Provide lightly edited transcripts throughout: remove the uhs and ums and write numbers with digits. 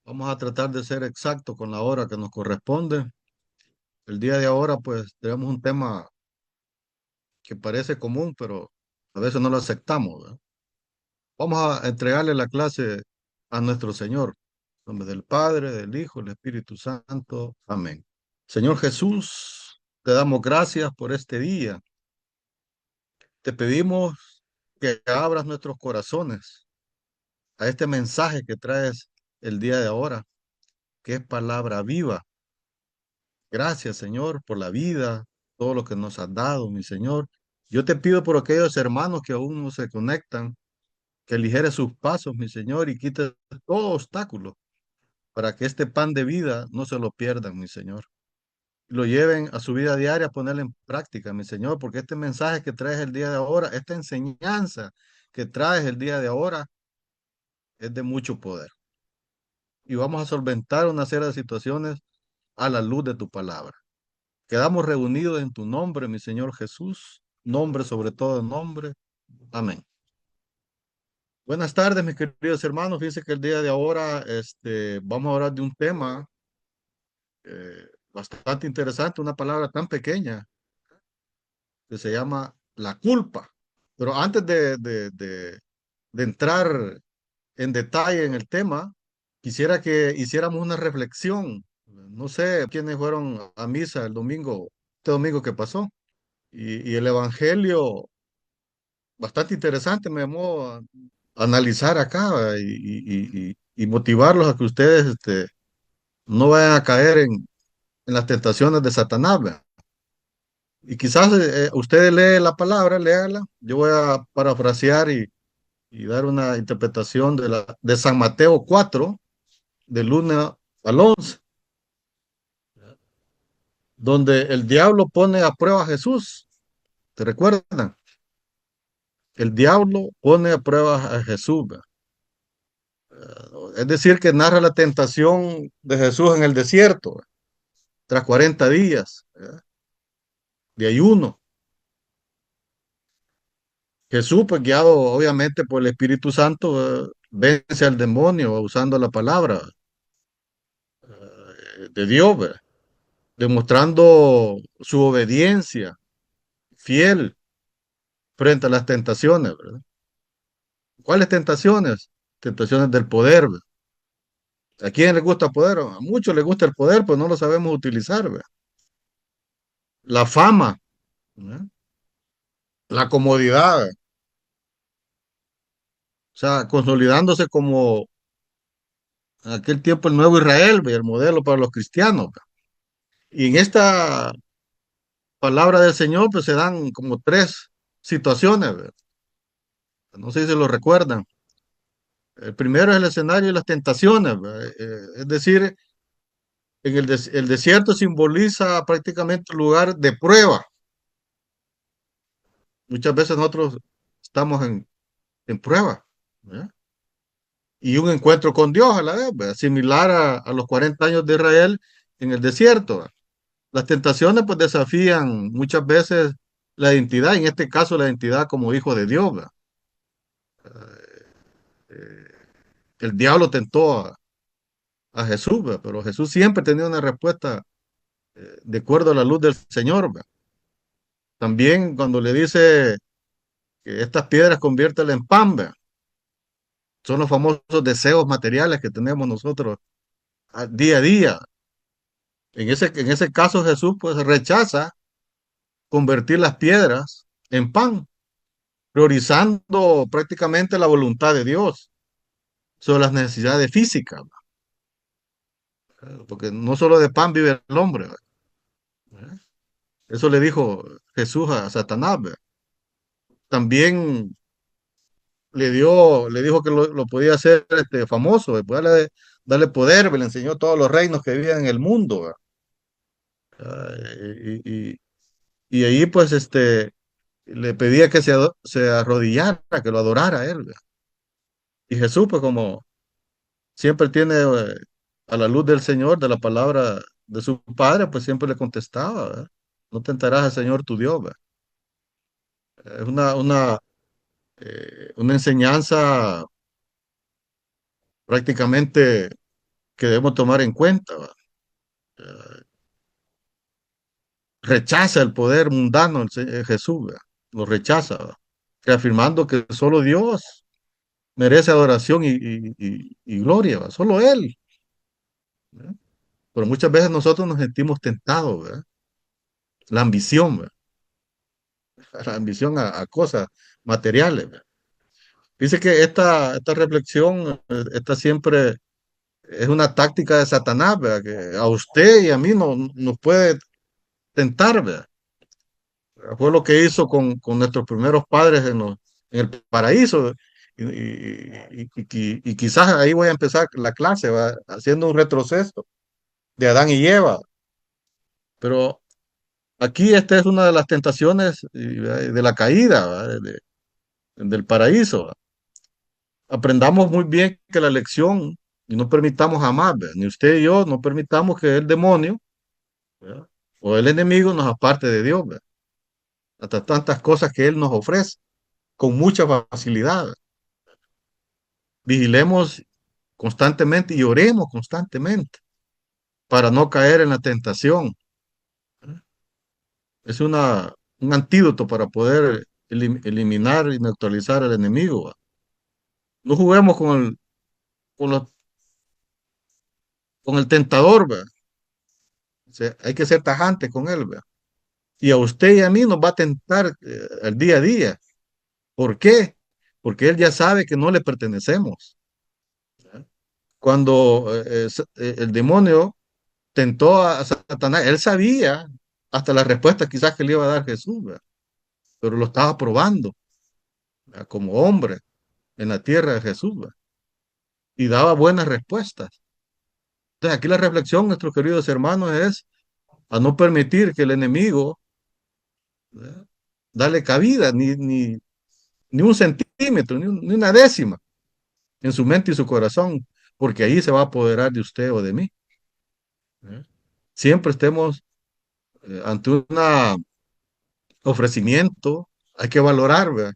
Vamos a tratar de ser exacto con la hora que nos corresponde. El día de ahora, pues, tenemos un tema que parece común, pero a veces no lo aceptamos, ¿verdad? Vamos a entregarle la clase a nuestro Señor. En nombre del Padre, del Hijo, del Espíritu Santo. Amén. Señor Jesús, te damos gracias por este día. Te pedimos que abras nuestros corazones a este mensaje que traes el día de ahora, que es palabra viva. Gracias, Señor, por la vida, todo lo que nos has dado, mi Señor. Yo te pido por aquellos hermanos que aún no se conectan, que aligeres sus pasos, mi Señor, y quites todo obstáculo para que este pan de vida no se lo pierdan, mi Señor. Lo lleven a su vida diaria, a ponerlo en práctica, mi Señor, porque este mensaje que traes el día de ahora, esta enseñanza que traes el día de ahora, es de mucho poder. Y vamos a solventar una serie de situaciones a la luz de tu palabra. Quedamos reunidos en tu nombre, mi Señor Jesús, nombre sobre todo nombre. Amén. Buenas tardes, mis queridos hermanos. Fíjense que el día de ahora vamos a hablar de un tema bastante interesante, una palabra tan pequeña que se llama la culpa. Pero antes de entrar en detalle en el tema, quisiera que hiciéramos una reflexión. No sé quiénes fueron a misa el domingo, este domingo que pasó. Y el Evangelio bastante interesante, me llamó a analizar acá y motivarlos a que ustedes no vayan a caer en las tentaciones de Satanás. ¿Verdad? Y quizás ustedes leen la palabra, léala. Yo voy a parafrasear y dar una interpretación de San Mateo 4, del 1 al 11, donde el diablo pone a prueba a Jesús. ¿Te recuerdan? El diablo pone a prueba a Jesús. ¿Verdad? Es decir, que narra la tentación de Jesús en el desierto, tras 40 días, ¿verdad? De ayuno. Jesús, pues guiado obviamente por el Espíritu Santo, vence al demonio usando la palabra de Dios, ¿verdad? Demostrando su obediencia fiel frente a las tentaciones, ¿verdad? ¿Cuáles tentaciones? Tentaciones del poder, ¿verdad? ¿A quién le gusta el poder? A muchos les gusta el poder, pero no lo sabemos utilizar, ¿verdad? La fama, ¿verdad? La comodidad, o sea, consolidándose como en aquel tiempo el nuevo Israel, ¿ve? El modelo para los cristianos. ¿Ve? Y en esta palabra del Señor, pues se dan como tres situaciones. ¿Ve? No sé si lo recuerdan. El primero es el escenario de las tentaciones. ¿Ve? Es decir, el desierto simboliza prácticamente un lugar de prueba. Muchas veces nosotros estamos en prueba. ¿Ve? Y un encuentro con Dios a la vez, ¿ve? Similar a los 40 años de Israel en el desierto. ¿Ve? Las tentaciones pues desafían muchas veces la identidad, en este caso la identidad como hijo de Dios. ¿Verdad? Eh, el diablo tentó a Jesús, ¿verdad? Pero Jesús siempre tenía una respuesta de acuerdo a la luz del Señor. ¿Verdad? También cuando le dice que estas piedras conviértela en pan, ¿verdad? Son los famosos deseos materiales que tenemos nosotros día a día. En ese caso Jesús pues rechaza convertir las piedras en pan, priorizando prácticamente la voluntad de Dios sobre las necesidades físicas, ¿verdad? Porque no solo de pan vive el hombre, ¿verdad? Eso le dijo Jesús a Satanás, ¿verdad? También le dijo que lo podía hacer famoso, ¿verdad? Darle poder, ¿verdad? Le enseñó todos los reinos que vivían en el mundo, ¿verdad? Ah, y ahí pues le pedía que se arrodillara, que lo adorara a él, ¿verdad? Y Jesús pues como siempre tiene a la luz del Señor, de la palabra de su Padre, pues siempre le contestaba, ¿verdad? No tentarás al Señor tu Dios, ¿verdad? Es una enseñanza prácticamente que debemos tomar en cuenta, ¿va? Eh, Rechaza el poder mundano Jesús, ¿va? Lo rechaza, ¿va? Reafirmando que solo Dios merece adoración y gloria, ¿va? Solo Él, ¿va? Pero muchas veces nosotros nos sentimos tentados, ¿va? La ambición, ¿va? La ambición a cosas materiales, ¿va? Dice que esta reflexión, esta siempre es una táctica de Satanás, ¿verdad? Que a usted y a mí nos puede tentar, ¿verdad? Fue lo que hizo con nuestros primeros padres en el paraíso. Y quizás ahí voy a empezar la clase, ¿va? Haciendo un retroceso de Adán y Eva. Pero aquí esta es una de las tentaciones de la caída, ¿va? Del paraíso, ¿va? Aprendamos muy bien que la lección y no permitamos jamás, ¿verdad? Ni usted y yo, no permitamos que el demonio, ¿verdad? O el enemigo nos aparte de Dios, ¿verdad? Hasta tantas cosas que Él nos ofrece con mucha facilidad. Vigilemos constantemente y oremos constantemente para no caer en la tentación. Es un antídoto para poder eliminar y neutralizar al enemigo, ¿va? No juguemos con, los- con el tentador, ¿va? O sea, hay que ser tajante con él, ¿va? Y a usted y a mí nos va a tentar al día a día. ¿Por qué? Porque él ya sabe que no le pertenecemos. Cuando el demonio tentó a Satanás, él sabía hasta la respuesta quizás que le iba a dar Jesús, ¿verdad? Pero lo estaba probando, ¿verdad? Como hombre en la tierra de Jesús, ¿verdad? Y daba buenas respuestas. Entonces aquí la reflexión, nuestros queridos hermanos, es a no permitir que el enemigo, ¿verdad? Dale cabida, ni un centímetro, ni una décima en su mente y su corazón, porque ahí se va a apoderar de usted o de mí, ¿verdad? Siempre estemos ante un ofrecimiento, hay que valorar, ¿verdad?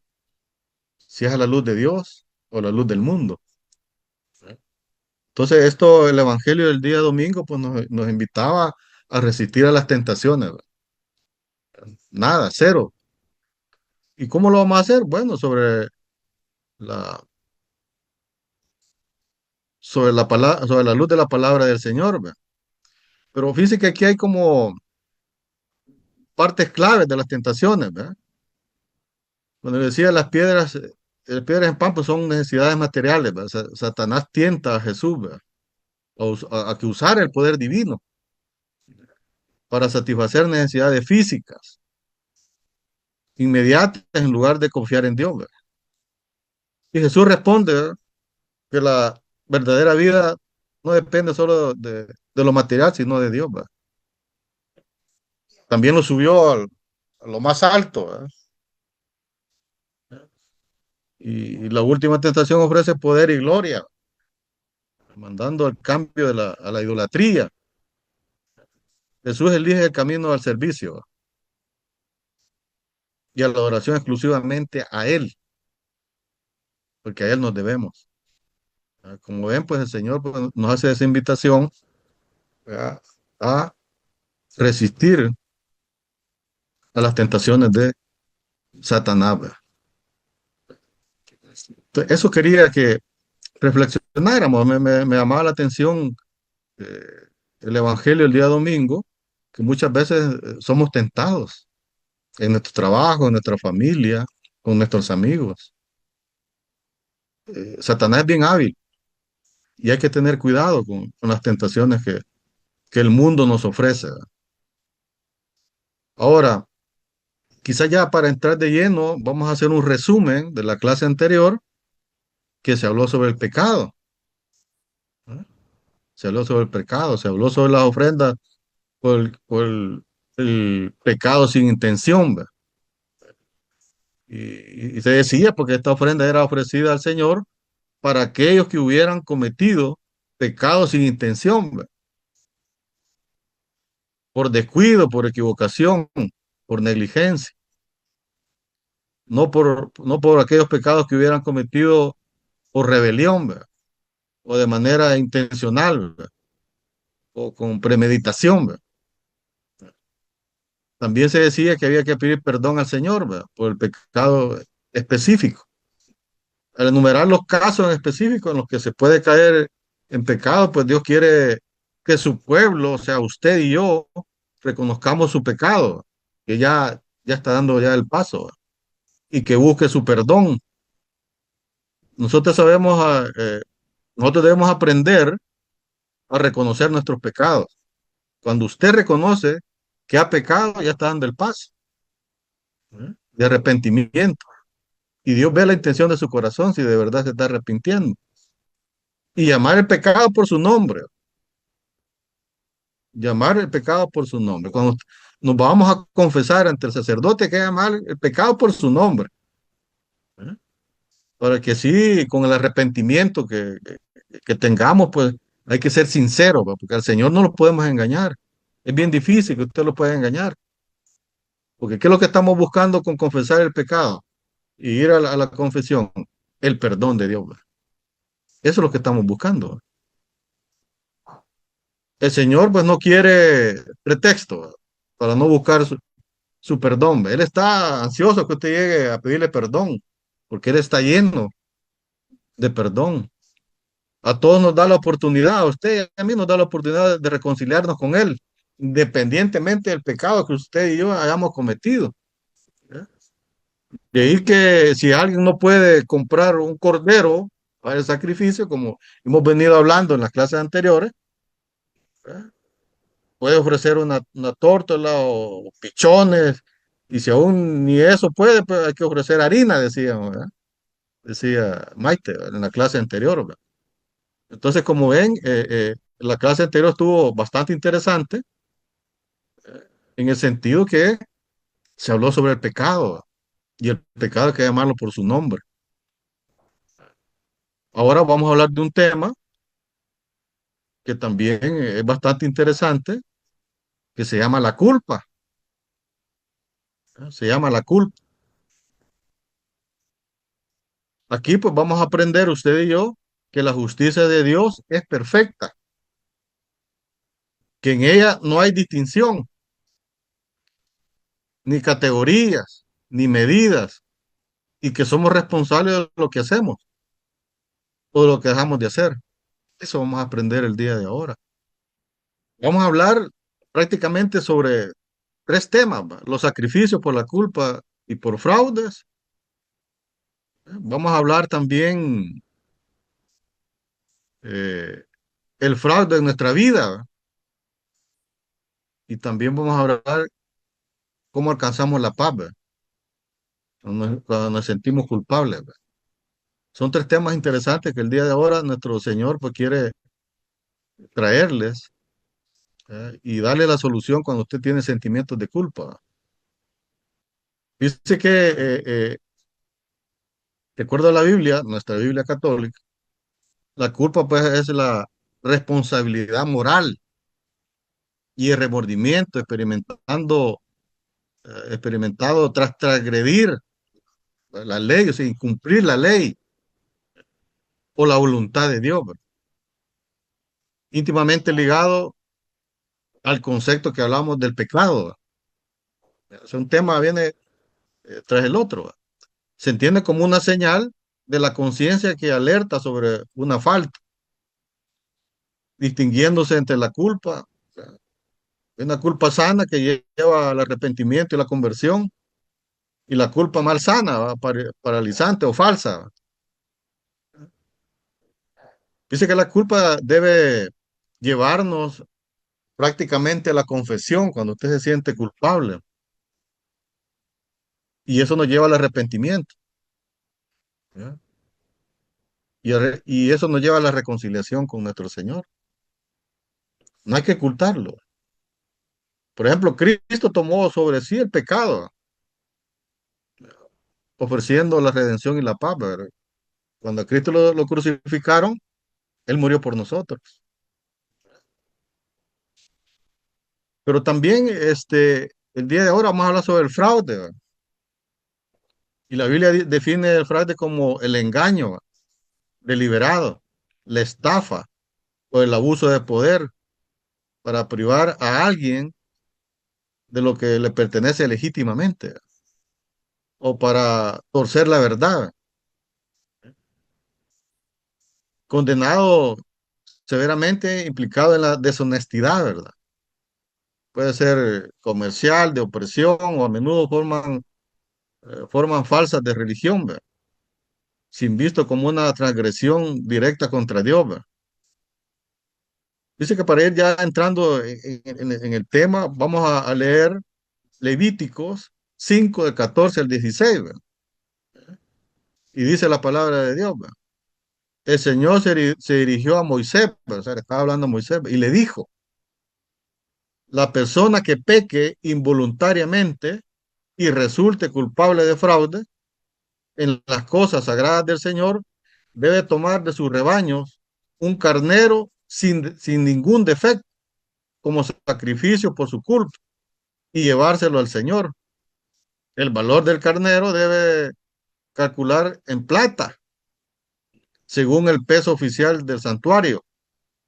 Si es a la luz de Dios o la luz del mundo. Entonces, esto, el Evangelio del día domingo, pues nos invitaba a resistir a las tentaciones, ¿verdad? Nada, cero. ¿Y cómo lo vamos a hacer? Bueno, la, sobre la palabra, sobre la luz de la palabra del Señor, ¿verdad? Pero fíjese que aquí hay como partes claves de las tentaciones, ¿verdad? Cuando decía las piedras en pan, pues son necesidades materiales, ¿verdad? Satanás tienta a Jesús, ¿verdad? A que usara el poder divino para satisfacer necesidades físicas, inmediatas, en lugar de confiar en Dios, ¿verdad? Y Jesús responde, ¿verdad? Que la verdadera vida no depende solo de lo material, sino de Dios, ¿verdad? También lo subió a lo más alto, ¿verdad? Y la última tentación ofrece poder y gloria, mandando el cambio a la idolatría. Jesús elige el camino al servicio, ¿verdad? Y a la adoración exclusivamente a Él, porque a Él nos debemos, ¿verdad? Como ven, pues el Señor pues, nos hace esa invitación, ¿verdad? A resistir a las tentaciones de Satanás, ¿verdad? Entonces, eso quería que reflexionáramos. Me llamaba la atención eh, el Evangelio el día domingo, que muchas veces somos tentados en nuestro trabajo, en nuestra familia, con nuestros amigos. Satanás es bien hábil y hay que tener cuidado con las tentaciones que el mundo nos ofrece. Ahora, quizás ya para entrar de lleno, vamos a hacer un resumen de la clase anterior que se habló sobre el pecado. ¿Eh? Se habló sobre el pecado, se habló sobre las ofrendas por el pecado sin intención, ¿verdad? Y se decía porque esta ofrenda era ofrecida al Señor para aquellos que hubieran cometido pecados sin intención, ¿verdad? Por descuido, por equivocación, por negligencia, no por aquellos pecados que hubieran cometido por rebelión, ¿verdad? o de manera intencional, ¿verdad? O con premeditación, ¿verdad? También se decía que había que pedir perdón al Señor, ¿verdad? Por el pecado específico. Al enumerar los casos en específico en los que se puede caer en pecado, pues Dios quiere que su pueblo, o sea, usted y yo, reconozcamos su pecado, que ya está dando ya el paso, ¿verdad? Y que busque su perdón. Nosotros sabemos, nosotros debemos aprender a reconocer nuestros pecados. Cuando usted reconoce que ha pecado, ya está dando el paso, ¿eh? De arrepentimiento. Y Dios ve la intención de su corazón si de verdad se está arrepintiendo. Y llamar el pecado por su nombre. Llamar el pecado por su nombre. Cuando nos vamos a confesar ante el sacerdote, hay que llamar el pecado por su nombre, ¿eh? Para que sí, con el arrepentimiento que tengamos, pues hay que ser sinceros, ¿va? Porque al Señor no lo podemos engañar. Es bien difícil que usted lo pueda engañar. Porque ¿qué es lo que estamos buscando con confesar el pecado y ir a la confesión? El perdón de Dios, ¿va? Eso es lo que estamos buscando. El Señor pues no quiere pretexto, ¿va? Para no buscar su perdón, ¿va? Él está ansioso que usted llegue a pedirle perdón, porque Él está lleno de perdón. A todos nos da la oportunidad, a usted y a mí nos da la oportunidad de reconciliarnos con Él, independientemente del pecado que usted y yo hayamos cometido, ¿eh? De ahí que si alguien no puede comprar un cordero para el sacrificio, como hemos venido hablando en las clases anteriores, ¿eh? Puede ofrecer una tórtola o pichones, y si aún ni eso puede, pues hay que ofrecer harina, decíamos, ¿verdad? Decía Maite, ¿verdad? En la clase anterior, ¿verdad? Entonces, como ven, la clase anterior estuvo bastante interesante en el sentido que se habló sobre el pecado, ¿verdad? Y el pecado hay que llamarlo por su nombre. Ahora vamos a hablar de un tema que también es bastante interesante, que se llama la culpa, ¿eh? Se llama la culpa. Aquí pues vamos a aprender usted y yo que la justicia de Dios es perfecta, que en ella no hay distinción, ni categorías, ni medidas, y que somos responsables de lo que hacemos o de lo que dejamos de hacer. Eso vamos a aprender el día de ahora. Vamos a hablar prácticamente sobre tres temas, ¿va? Los sacrificios por la culpa y por fraudes. Vamos a hablar también eh, el fraude en nuestra vida, ¿va? Y también vamos a hablar cómo alcanzamos la paz, ¿va? Cuando nos sentimos culpables, ¿va? Son tres temas interesantes que el día de ahora nuestro Señor pues quiere traerles, y darle la solución cuando usted tiene sentimientos de culpa. Dice que, de acuerdo a la Biblia, nuestra Biblia católica, la culpa pues es la responsabilidad moral y el remordimiento experimentado tras transgredir la ley, o sea, incumplir la ley o la voluntad de Dios, ¿verdad? Íntimamente ligado al concepto que hablamos del pecado, ¿verdad? O sea, un tema viene tras el otro, ¿verdad? Se entiende como una señal de la conciencia que alerta sobre una falta, distinguiéndose entre la culpa, una culpa sana que lleva al arrepentimiento y la conversión, y la culpa malsana, ¿va? Paralizante o falsa. Dice que la culpa debe llevarnos prácticamente a la confesión cuando usted se siente culpable, y eso nos lleva al arrepentimiento, ¿ya? Y eso nos lleva a la reconciliación con nuestro Señor. No hay que ocultarlo. Por ejemplo, Cristo tomó sobre sí el pecado, ofreciendo la redención y la paz, ¿verdad? Cuando a Cristo lo crucificaron, Él murió por nosotros. Pero también el día de ahora vamos a hablar sobre el fraude, ¿verdad? Y la Biblia define el fraude como el engaño deliberado, la estafa o el abuso de poder para privar a alguien de lo que le pertenece legítimamente o para torcer la verdad. Condenado severamente, implicado en la deshonestidad, ¿verdad? Puede ser comercial, de opresión o a menudo forman falsas de religión, ¿verdad? Sin visto como una transgresión directa contra Dios, ¿verdad? Dice que para ir ya entrando en el tema, vamos a leer Levíticos 5 del 14 al 16, ¿verdad? Y dice la palabra de Dios, ¿verdad? El Señor se dirigió a Moisés, ¿verdad? O sea, le estaba hablando a Moisés, y le dijo, la persona que peque involuntariamente y resulte culpable de fraude en las cosas sagradas del Señor, debe tomar de sus rebaños un carnero sin ningún defecto como sacrificio por su culpa y llevárselo al Señor. El valor del carnero debe calcular en plata, según el peso oficial del santuario,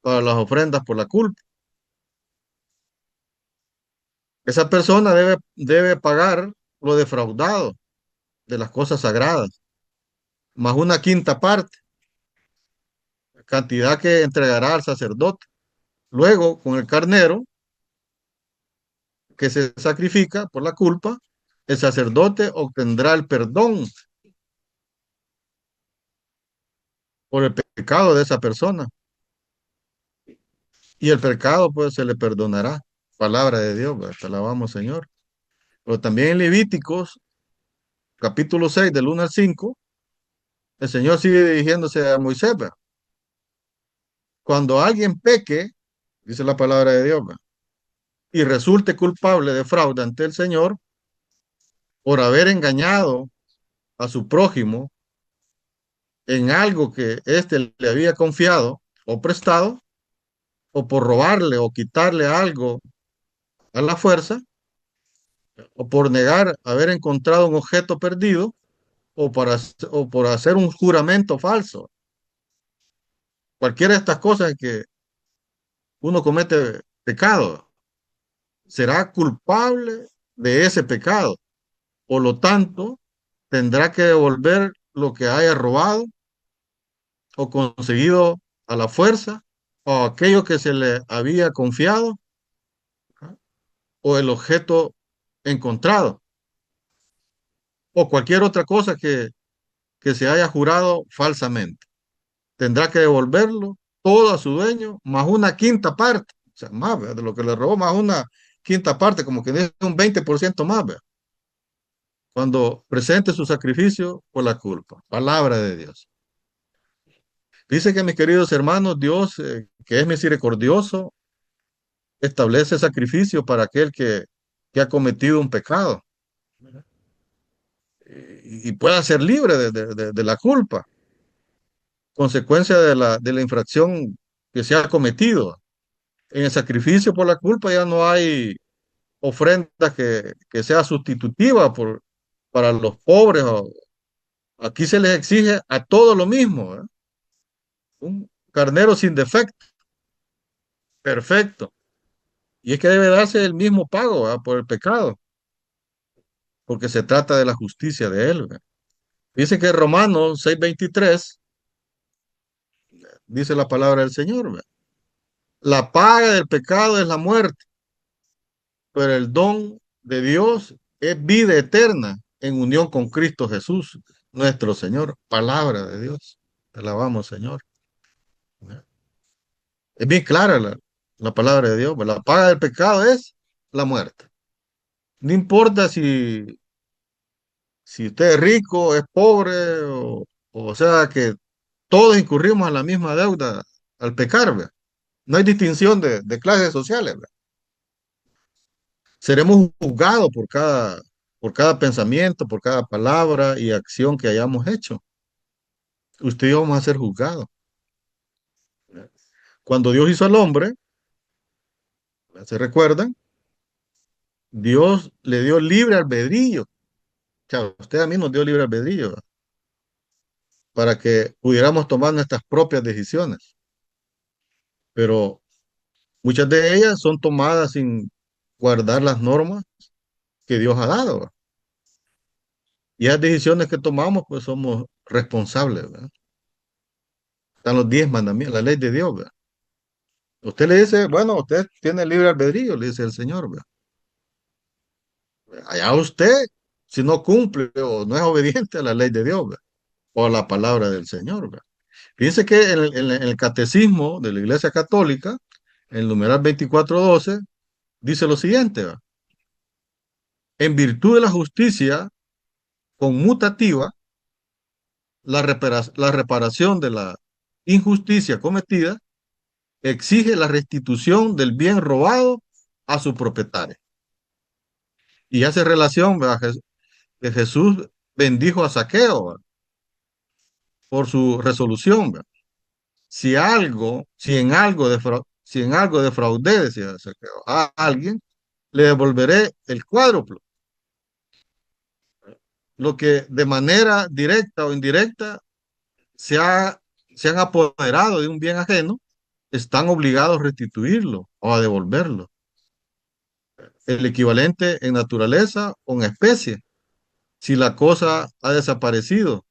para las ofrendas por la culpa. Esa persona debe pagar lo defraudado de las cosas sagradas, más una quinta parte, cantidad que entregará al sacerdote. Luego, con el carnero que se sacrifica por la culpa, el sacerdote obtendrá el perdón por el pecado de esa persona y el pecado pues se le perdonará. Palabra de Dios, ¿verdad? Te alabamos, Señor. Pero también en Levíticos, capítulo 6 del 1 al 5, el Señor sigue dirigiéndose a Moisés, ¿verdad? Cuando alguien peque, dice la palabra de Dios, ¿verdad? Y resulte culpable de fraude ante el Señor por haber engañado a su prójimo en algo que éste le había confiado o prestado, o por robarle o quitarle algo a la fuerza, o por negar haber encontrado un objeto perdido, o por hacer un juramento falso. Cualquiera de estas cosas que uno comete pecado, será culpable de ese pecado. Por lo tanto, tendrá que devolver lo que haya robado o conseguido a la fuerza, o aquello que se le había confiado, ¿ah? O el objeto encontrado, o cualquier otra cosa que se haya jurado falsamente. Tendrá que devolverlo todo a su dueño, más una quinta parte, o sea, más, ¿verdad? De lo que le robó, más una quinta parte, como que es un 20% más, ¿verdad? Cuando presente su sacrificio por la culpa. Palabra de Dios. Dice que mis queridos hermanos, Dios, que es misericordioso, establece sacrificio para aquel que ha cometido un pecado y pueda ser libre de la culpa, consecuencia de la infracción que se ha cometido. En el sacrificio por la culpa ya no hay ofrenda que sea sustitutiva para los pobres. Aquí se les exige a todo lo mismo, ¿eh? Un carnero sin defecto, perfecto. Y es que debe darse el mismo pago, ¿verdad? Por el pecado, porque se trata de la justicia de él, ¿verdad? Dice que Romanos 6:23 dice la palabra del Señor, ¿verdad? La paga del pecado es la muerte, pero el don de Dios es vida eterna en unión con Cristo Jesús, nuestro Señor. Palabra de Dios. Te alabamos, Señor. Es bien clara la palabra de Dios. La paga del pecado es la muerte. No importa si usted es rico, es pobre, o sea que todos incurrimos en la misma deuda al pecar, ¿verdad? No hay distinción de clases sociales, ¿verdad? Seremos juzgados por cada pensamiento, por cada palabra y acción que hayamos hecho. Usted y yo vamos a ser juzgados. Cuando Dios hizo al hombre, ¿se recuerdan? Dios le dio libre albedrío. O sea, usted a mí nos dio libre albedrío, ¿verdad? para que pudiéramos tomar nuestras propias decisiones. Pero muchas de ellas son tomadas sin guardar las normas que Dios ha dado, ¿verdad? Y las decisiones que tomamos, pues somos responsables, ¿verdad? Están los 10 mandamientos, la ley de Dios, ¿verdad? Usted le dice, bueno, usted tiene libre albedrío, le dice el Señor, ¿verdad? Allá usted, si no cumple o no es obediente a la ley de Dios, ¿verdad? O a la palabra del Señor, ¿verdad? Fíjense que en el catecismo de la Iglesia Católica, en el numeral 2412, dice lo siguiente, ¿verdad? En virtud de la justicia conmutativa, la reparación de la injusticia cometida exige la restitución del bien robado a su propietario. Y hace relación, ¿verdad? Que Jesús bendijo a Zaqueo, ¿verdad? Por su resolución, ¿verdad? Si en algo defraudé, decía Zaqueo, a alguien, le devolveré el cuádruplo. Lo que de manera directa o indirecta se, ha, se han apoderado de un bien ajeno, están obligados a restituirlo o a devolverlo. El equivalente en naturaleza o en especie, si la cosa ha desaparecido,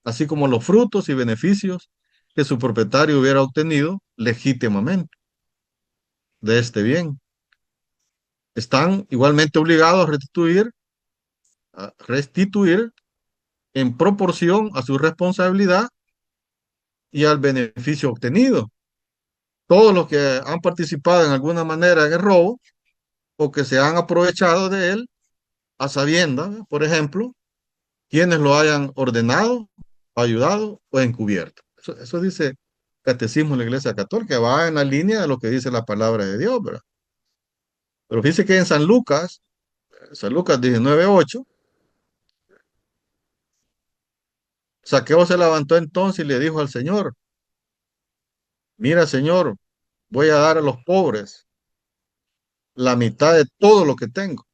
así como los frutos y beneficios que su propietario hubiera obtenido legítimamente de este bien. Están igualmente obligados a restituir en proporción a su responsabilidad y al beneficio obtenido. Todos los que han participado en alguna manera en el robo o que se han aprovechado de él a sabiendas, por ejemplo, quienes lo hayan ordenado, ayudado o encubierto. Eso dice Catecismo de la Iglesia Católica, va en la línea de lo que dice la palabra de Dios, ¿verdad? Pero dice que en San Lucas 19:8, Saqueo se levantó entonces y le dijo al Señor, mira, Señor, voy a dar a los pobres la mitad de todo lo que tengo.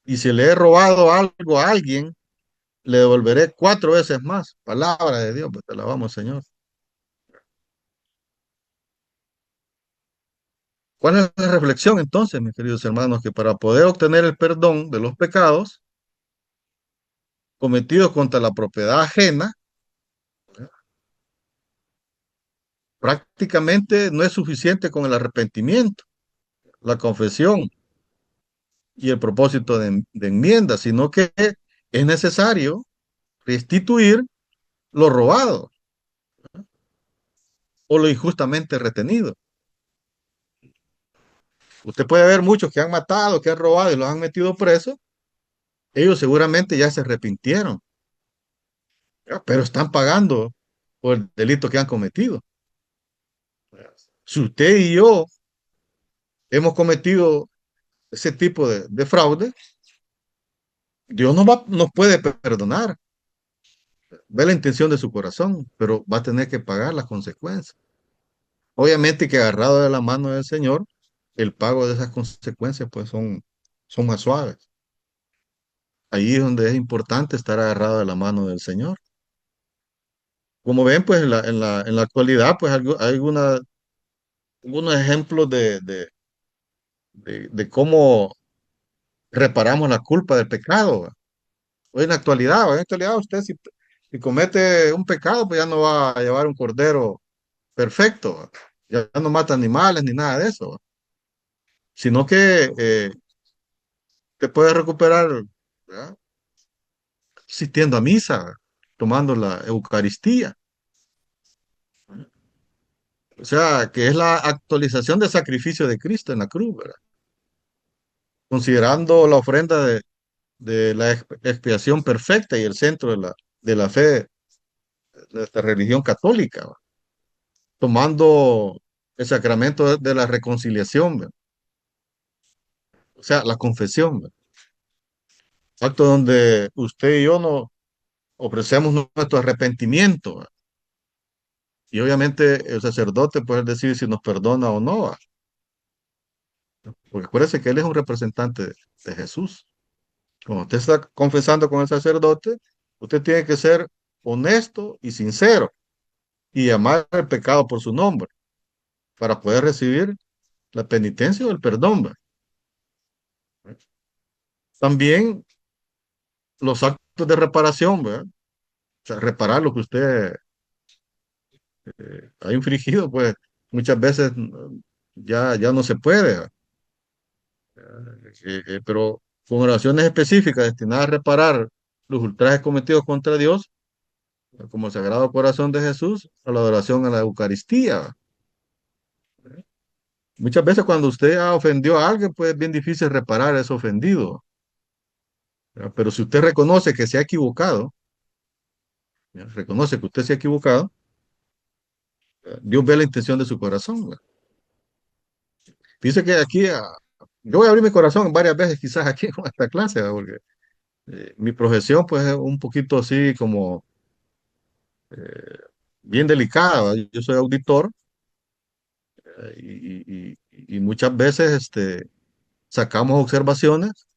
Y si le he robado algo a alguien, le devolveré 4 veces más. Palabra de Dios, pues te la vamos, Señor. ¿Cuál es la reflexión entonces, mis queridos hermanos? Que para poder obtener el perdón de los pecados cometidos contra la propiedad ajena, prácticamente no es suficiente con el arrepentimiento, la confesión y el propósito de enmienda, sino que es necesario restituir lo robado o lo injustamente retenido. Usted puede ver muchos que han matado, que han robado y los han metido presos. Ellos seguramente ya se arrepintieron, pero están pagando por el delito que han cometido. Si usted y yo hemos cometido ese tipo de fraude, Dios nos puede perdonar. Ve la intención de su corazón, pero va a tener que pagar las consecuencias. Obviamente que agarrado de la mano del Señor, el pago de esas consecuencias pues son más suaves. Ahí es donde es importante estar agarrado de la mano del Señor. Como ven, pues en la actualidad, pues hay algunos ejemplos de cómo reparamos la culpa del pecado. ¿Va? Hoy en la actualidad usted si comete un pecado, pues ya no va a llevar un cordero perfecto. ¿Va? Ya no mata animales ni nada de eso. ¿Va? Sino que te puede recuperar, ¿verdad? Asistiendo a misa, tomando la Eucaristía. O sea, que es la actualización del sacrificio de Cristo en la cruz, ¿verdad? Considerando la ofrenda de la expiación perfecta y el centro de la fe de esta religión católica, ¿va? Tomando el sacramento de la reconciliación, ¿va? O sea, la confesión, ¿va? Acto donde usted y yo nos ofrecemos nuestro arrepentimiento, ¿va? Y obviamente el sacerdote puede decir si nos perdona o no, ¿va? Porque acuérdese que él es un representante de Jesús. Cuando usted está confesando con el sacerdote, usted tiene que ser honesto y sincero y llamar al pecado por su nombre para poder recibir la penitencia o el perdón. ¿Ve? También los actos de reparación, ¿ve? O sea, reparar lo que usted ha infringido, pues muchas veces ya no se puede. ¿Ve? Pero con oraciones específicas destinadas a reparar los ultrajes cometidos contra Dios, como el Sagrado Corazón de Jesús, a la adoración a la Eucaristía. Muchas veces cuando usted ha ofendido a alguien, pues es bien difícil reparar ese ofendido. ¿Verdad? Pero si usted reconoce que se ha equivocado, ¿verdad? Reconoce que usted se ha equivocado, Dios ve la intención de su corazón. ¿Verdad? Dice que aquí, yo voy a abrir mi corazón varias veces quizás aquí con esta clase, ¿verdad? Porque mi profesión pues es un poquito así como eh, bien delicada. ¿Verdad? Yo soy auditor y muchas veces sacamos observaciones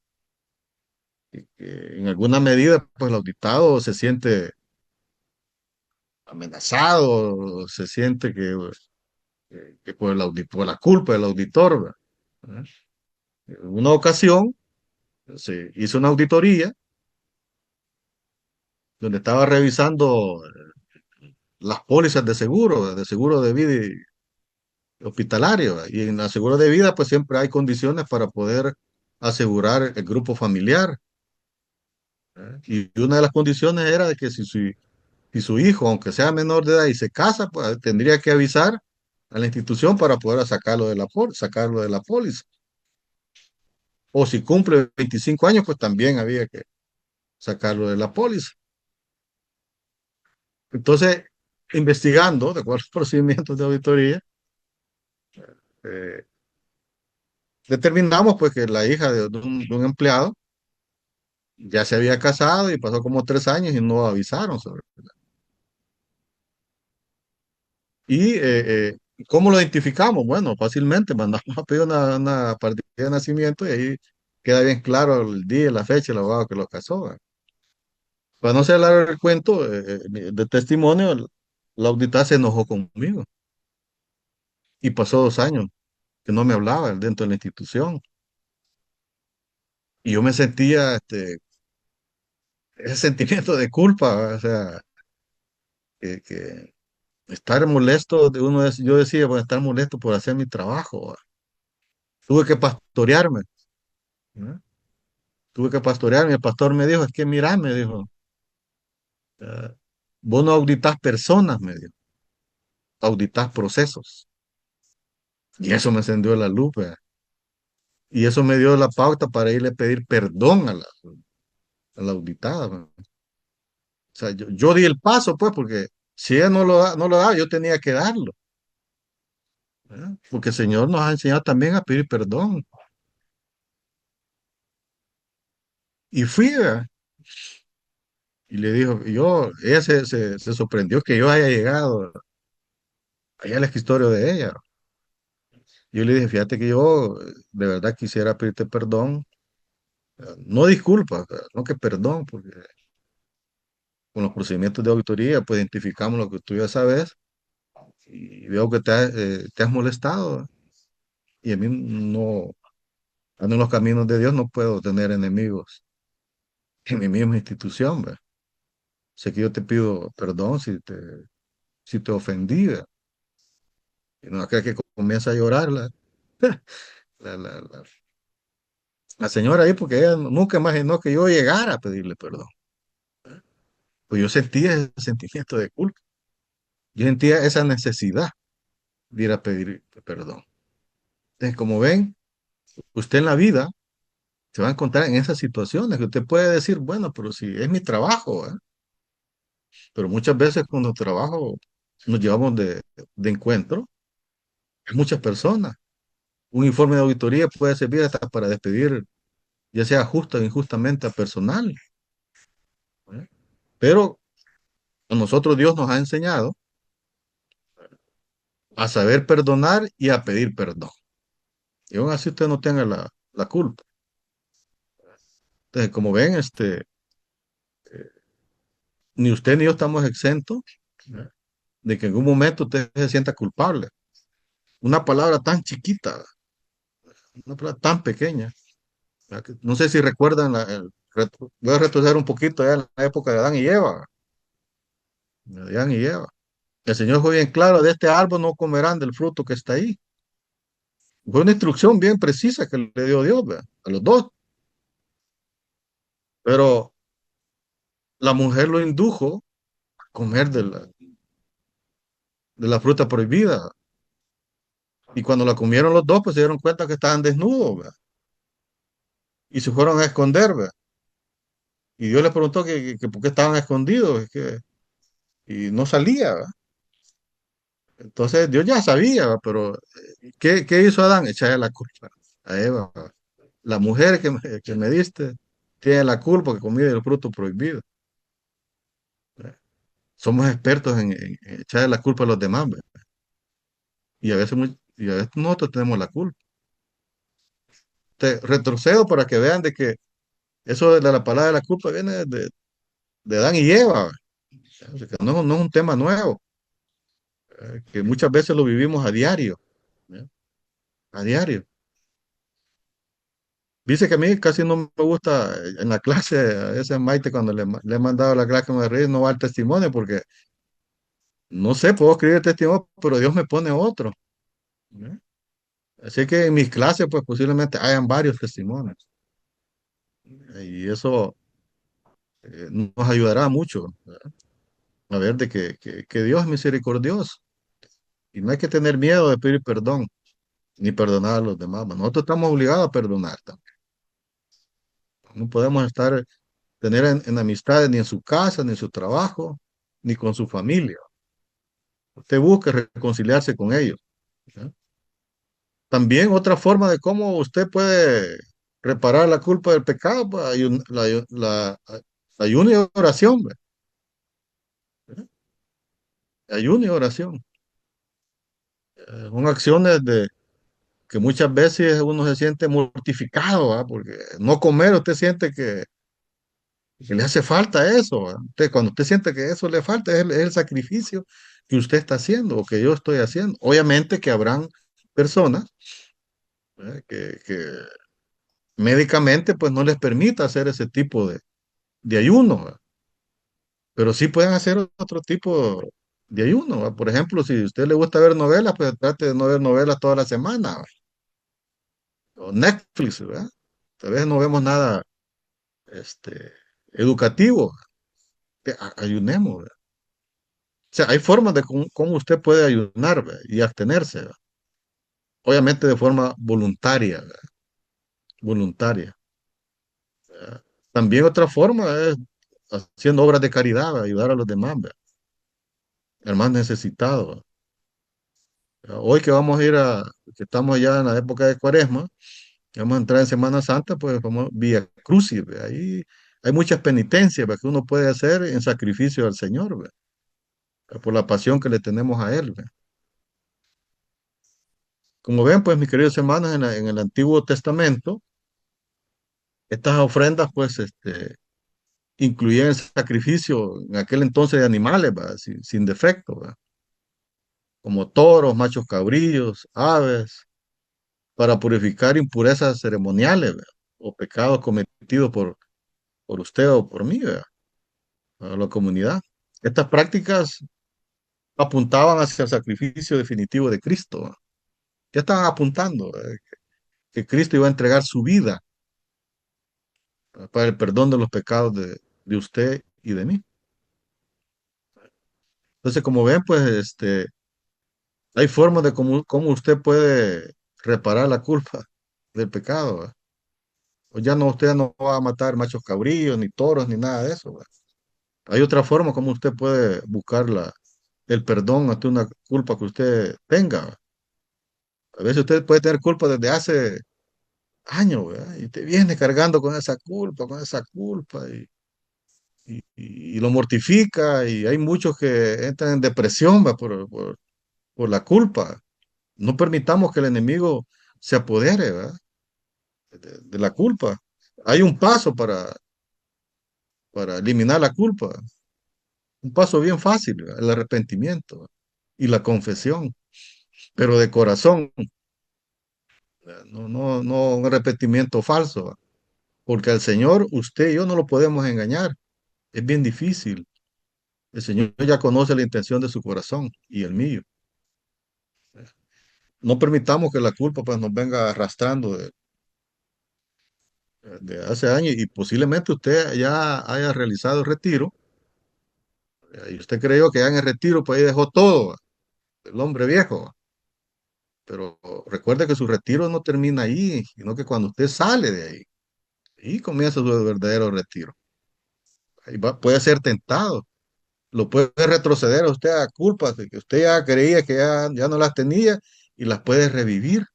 y que en alguna medida pues el auditado se siente amenazado, se siente que por por la culpa del auditor. ¿Verdad? En una ocasión se hizo una auditoría donde estaba revisando las pólizas de seguro de vida y hospitalario. ¿Verdad? Y en la seguro de vida pues siempre hay condiciones para poder asegurar el grupo familiar. ¿Verdad? Y una de las condiciones era de que si su hijo, aunque sea menor de edad y se casa, pues tendría que avisar a la institución para poder sacarlo de sacarlo de la póliza. O si cumple 25 años, pues también había que sacarlo de la póliza. Entonces, investigando, de acuerdo a los procedimientos de auditoría, eh, determinamos pues que la hija de un empleado ya se había casado y pasó como 3 años y no avisaron sobre. ¿Y cómo lo identificamos? Bueno, fácilmente mandamos a pedir una partida de nacimiento y ahí queda bien claro el día, la fecha, el abogado que lo casó. ¿Verdad? Para no ser largo el cuento de testimonio, la auditora se enojó conmigo y pasó 2 años que no me hablaba dentro de la institución. Y yo me sentía ese sentimiento de culpa, ¿verdad? O sea, que estar molesto, yo decía, bueno, estar molesto por hacer mi trabajo. ¿Verdad? Tuve que pastorearme. ¿Verdad? Tuve que pastorearme. El pastor me dijo, es que mira, me dijo, eh, vos no auditas personas, me dijo, auditas procesos. Y eso me encendió la luz. ¿Verdad? Y eso me dio la pauta para irle a pedir perdón a la auditada. ¿Verdad? O sea, yo di el paso, pues, porque si ella no lo da, yo tenía que darlo. ¿Verdad? Porque el Señor nos ha enseñado también a pedir perdón. Y fui, ¿verdad? Y le dijo, ella se sorprendió que yo haya llegado allá al escritorio de ella. Yo le dije, fíjate que yo de verdad quisiera pedirte perdón, no disculpas, no que perdón, porque con los procedimientos de auditoría pues identificamos lo que tú ya sabes y veo que te has molestado y a mí no, ando en los caminos de Dios, no puedo tener enemigos en mi misma institución. ¿Ve? Sé que yo te pido perdón si te ofendí. ¿Ve? Y no es que comienza a llorar la, la, la- la señora ahí porque ella nunca imaginó que yo llegara a pedirle perdón. Pues yo sentía ese sentimiento de culpa. Yo sentía esa necesidad de ir a pedir perdón. Entonces, como ven, usted en la vida se va a encontrar en esas situaciones que usted puede decir, bueno, pero si es mi trabajo, ¿eh? Pero muchas veces cuando trabajo nos llevamos de encuentro, hay muchas personas. Un informe de auditoría puede servir hasta para despedir, ya sea justa o injustamente, a personal. ¿Eh? Pero a nosotros Dios nos ha enseñado a saber perdonar y a pedir perdón. Y aún así usted no tenga la culpa. Entonces, como ven, ni usted ni yo estamos exentos, ¿verdad?, de que en algún momento usted se sienta culpable. Una palabra tan chiquita, una palabra tan pequeña. ¿Verdad? No sé si recuerdan, voy a retroceder un poquito ya en la época de Adán y Eva. De Adán y Eva. El Señor fue bien claro, de este árbol no comerán del fruto que está ahí. Fue una instrucción bien precisa que le dio Dios, ¿verdad?, a los dos. Pero la mujer lo indujo a comer de la fruta prohibida. Y cuando la comieron los dos, pues se dieron cuenta que estaban desnudos, ¿verdad? Y se fueron a esconder, ¿verdad? Y Dios les preguntó que por qué estaban escondidos, y no salía, ¿verdad? Entonces Dios ya sabía, ¿verdad? Pero ¿qué hizo Adán? Echarle la culpa a Eva, ¿verdad? La mujer que me diste tiene la culpa que comí del fruto prohibido, ¿verdad? Somos expertos en echarle la culpa a los demás, ¿verdad? Y a veces nosotros tenemos la culpa. Retrocedo para que vean de que eso de la palabra de la culpa viene de Adán y Eva, ¿verdad? O sea, que no es un tema nuevo, que muchas veces lo vivimos a diario, ¿verdad? A diario. Dice que a mí casi no me gusta en la clase, a veces Maite cuando le he mandado la clase que me reír, no va al testimonio porque no sé, puedo escribir el testimonio, pero Dios me pone otro, ¿verdad? Así que en mis clases pues posiblemente hayan varios testimonios, y eso nos ayudará mucho, ¿verdad?, a ver de que Dios es misericordioso y no hay que tener miedo de pedir perdón ni perdonar a los demás. Nosotros estamos obligados a perdonar también. No podemos tener en amistades ni en su casa, ni en su trabajo, ni con su familia. Usted busque reconciliarse con ellos, ¿verdad? También otra forma de cómo usted puede reparar la culpa del pecado, pues, ayuno y oración, ¿verdad? Ayuno y oración. Son acciones que muchas veces uno se siente mortificado, ¿verdad? Porque no comer, usted siente que le hace falta eso, ¿verdad? Cuando usted siente que eso le falta, es el sacrificio que usted está haciendo o que yo estoy haciendo. Obviamente que habrán personas, ¿verdad?, que médicamente pues no les permita hacer ese tipo de ayuno, ¿verdad? Pero sí pueden hacer otro tipo de ayuno, ¿verdad? Por ejemplo, si a usted le gusta ver novelas, pues trate de no ver novelas toda la semana, ¿verdad? O Netflix, ¿verdad? Tal vez no vemos nada este, educativo, ayunemos, ¿verdad? O sea, hay formas de cómo usted puede ayunar, ¿verdad?, y abstenerse, ¿verdad? Obviamente de forma voluntaria, ¿verdad? Voluntaria, ¿verdad? También otra forma es haciendo obras de caridad, ¿verdad?, ayudar a los demás, ¿verdad?, al más necesitado, ¿verdad? Hoy que vamos a que estamos ya en la época de Cuaresma, que vamos a entrar en Semana Santa, pues vamos vía Crucis, ¿verdad? Ahí hay muchas penitencias, ¿verdad?, que uno puede hacer en sacrificio al Señor, ¿verdad?, por la pasión que le tenemos a Él, ¿verdad? Como ven, pues mis queridos hermanos, en el Antiguo Testamento, estas ofrendas, pues, incluían el sacrificio en aquel entonces de animales, ¿verdad?, sin defecto, ¿verdad?, como toros, machos cabrillos, aves, para purificar impurezas ceremoniales, ¿verdad?, o pecados cometidos por usted o por mí, ¿verdad?, a la comunidad. Estas prácticas apuntaban hacia el sacrificio definitivo de Cristo, ¿verdad? Ya estaban apuntando, que Cristo iba a entregar su vida, ¿verdad?, para el perdón de los pecados de usted y de mí. Entonces, como ven, pues, hay formas de cómo usted puede reparar la culpa del pecado, ¿verdad? O ya no, usted no va a matar machos cabríos, ni toros, ni nada de eso, ¿verdad? Hay otra forma como usted puede buscar el perdón ante una culpa que usted tenga, ¿verdad? A veces usted puede tener culpa desde hace años, ¿verdad? Y te viene cargando con esa culpa, y lo mortifica, y hay muchos que entran en depresión, ¿verdad?, por la culpa. No permitamos que el enemigo se apodere, ¿verdad?, de la culpa. Hay un paso para eliminar la culpa. Un paso bien fácil, ¿verdad? El arrepentimiento y la confesión, pero de corazón, ¿verdad? No un arrepentimiento falso, ¿verdad? Porque al Señor usted y yo no lo podemos engañar. Es bien difícil. El Señor ya conoce la intención de su corazón y el mío. No permitamos que la culpa pues, nos venga arrastrando de hace años y posiblemente usted ya haya realizado el retiro y usted creyó que ya en el retiro pues ahí dejó todo, ¿va? El hombre viejo, ¿va? Pero recuerde que su retiro no termina ahí, sino que cuando usted sale de ahí y comienza su verdadero retiro. Ahí puede ser tentado, lo puede retroceder a usted a culpas de que usted ya creía que ya no las tenía y las puede revivir.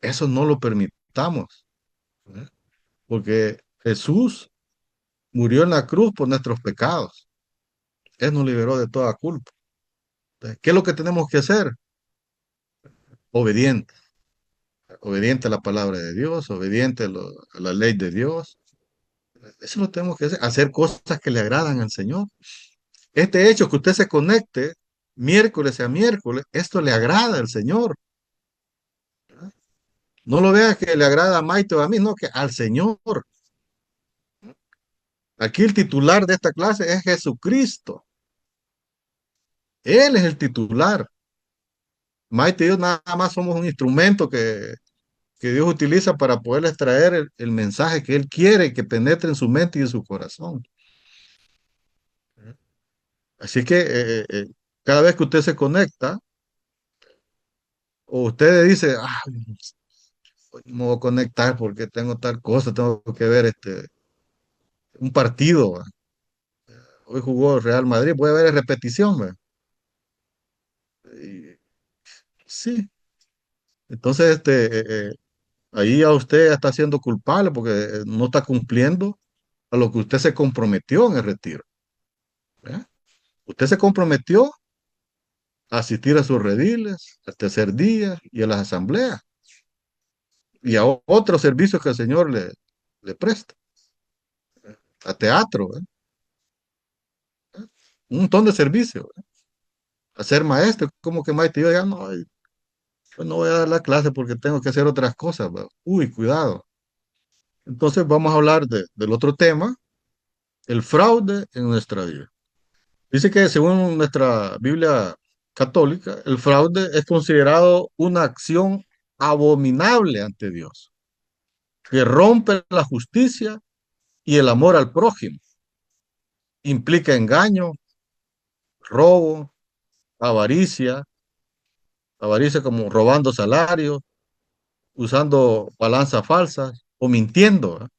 Eso no lo permitamos, ¿eh? Porque Jesús murió en la cruz por nuestros pecados. Él nos liberó de toda culpa. Entonces, ¿qué es lo que tenemos que hacer? Obediente. Obediente a la palabra de Dios, obediente a la ley de Dios. Eso lo tenemos que hacer. Hacer cosas que le agradan al Señor. Este hecho que usted se conecte miércoles a miércoles, esto le agrada al Señor. No lo vea que le agrada a Maite o a mí, no, que al Señor. Aquí el titular de esta clase es Jesucristo. Él es el titular. Maite y yo nada más somos un instrumento que Dios utiliza para poderles traer el mensaje que Él quiere que penetre en su mente y en su corazón. Así que cada vez que usted se conecta, o usted dice, ah, hoy no me voy a conectar porque tengo tal cosa, tengo que ver un partido, ¿va? Hoy jugó el Real Madrid, voy a ver en repetición, ¿va? Y, sí, entonces ahí ya usted ya está siendo culpable porque no está cumpliendo a lo que usted se comprometió en el retiro. ¿Eh? Usted se comprometió a asistir a sus rediles, al tercer día y a las asambleas y a otros servicios que el Señor le presta, a teatro, ¿eh? Un montón de servicios, ¿eh? A ser maestro, como que maestro, yo ya no, pues no voy a dar la clase porque tengo que hacer otras cosas, ¿verdad? Uy, cuidado. Entonces vamos a hablar del otro tema, el fraude en nuestra vida. Dice que según nuestra Biblia católica, el fraude es considerado una acción abominable ante Dios, que rompe la justicia y el amor al prójimo. Implica engaño, robo, avaricia, avaricia como robando salarios, usando balanzas falsas o mintiendo, ¿verdad?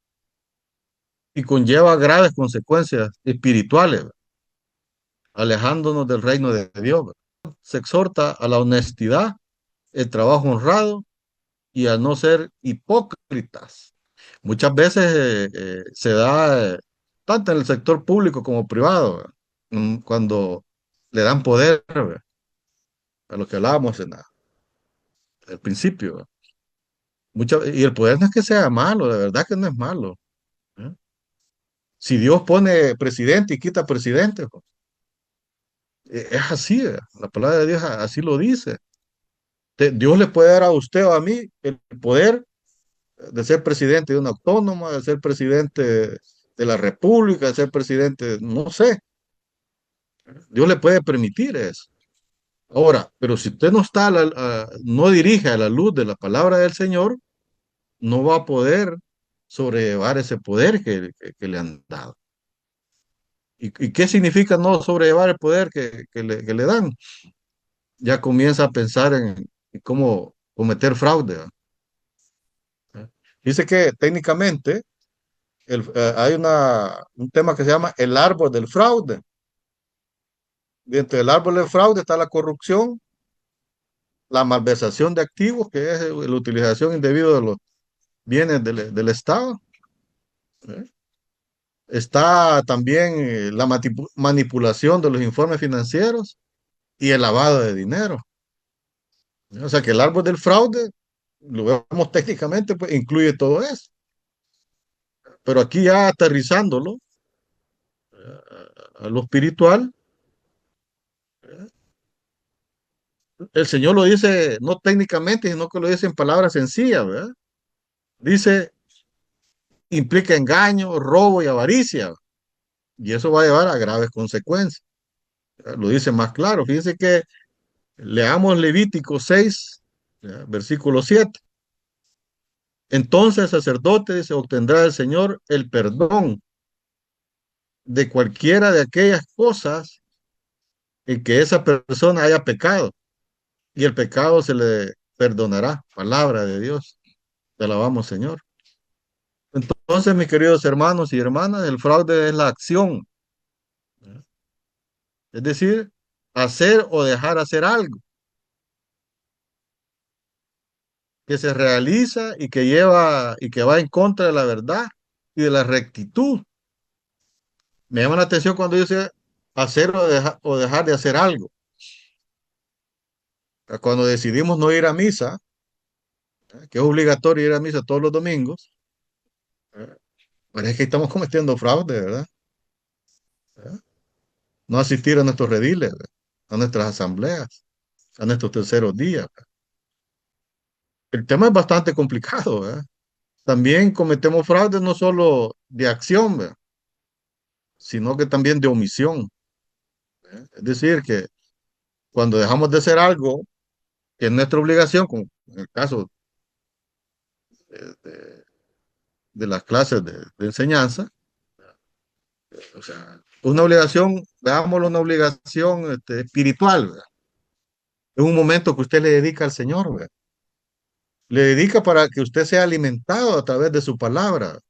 Y conlleva graves consecuencias espirituales, ¿verdad? Alejándonos del reino de Dios, ¿verdad? Se exhorta a la honestidad, el trabajo honrado y a no ser hipócritas. Muchas veces se da, tanto en el sector público como privado, ¿verdad? Cuando le dan poder, ¿verdad? A lo que hablábamos al principio, ¿verdad? Y el poder no es que sea malo, de verdad que no es malo, ¿eh? Si Dios pone presidente y quita presidente, pues, es así, la palabra de Dios así lo dice. Dios le puede dar a usted o a mí el poder de ser presidente de una autónoma, de ser presidente de la república, de ser presidente, no sé, Dios le puede permitir eso. Ahora, pero si usted no está, no dirige a la luz de la palabra del Señor, no va a poder sobrellevar ese poder que le han dado. ¿Y qué significa no sobrellevar el poder que le dan? Ya comienza a pensar en cómo cometer fraude, ¿va? Dice que técnicamente hay un tema que se llama el árbol del fraude. Dentro del árbol del fraude está la corrupción, la malversación de activos, que es la utilización indebida de los bienes del Estado, ¿eh? Está también la manipulación de los informes financieros y el lavado de dinero. O sea que el árbol del fraude, lo vemos técnicamente, pues incluye todo eso. Pero aquí ya aterrizándolo a lo espiritual, el Señor lo dice no técnicamente, sino que lo dice en palabras sencillas, ¿verdad? Dice, implica engaño, robo y avaricia, y eso va a llevar a graves consecuencias. ¿Verdad? Lo dice más claro. Fíjense que leamos Levítico 6, ¿verdad? Versículo 7. Entonces el sacerdote se obtendrá del Señor el perdón de cualquiera de aquellas cosas en que esa persona haya pecado, y el pecado se le perdonará. Palabra de Dios. Te alabamos, Señor. Entonces, mis queridos hermanos y hermanas, el fraude es la acción, es decir, hacer o dejar hacer algo que se realiza y que lleva y que va en contra de la verdad y de la rectitud. Me llama la atención cuando dice hacer o dejar de hacer algo. Cuando decidimos no ir a misa, que es obligatorio ir a misa todos los domingos, pues es que estamos cometiendo fraude, ¿verdad? No asistir a nuestros rediles, ¿verdad? A nuestras asambleas, a nuestros terceros días. El tema es bastante complicado, ¿verdad? También cometemos fraude no solo de acción, ¿verdad? Sino que también de omisión. ¿Verdad? Es decir, que cuando dejamos de hacer algo que es nuestra obligación, como en el caso de las clases de enseñanza, o sea, una obligación, veámoslo, una obligación espiritual, ¿verdad? Es un momento que usted le dedica al Señor, ¿verdad? Le dedica para que usted sea alimentado a través de su palabra.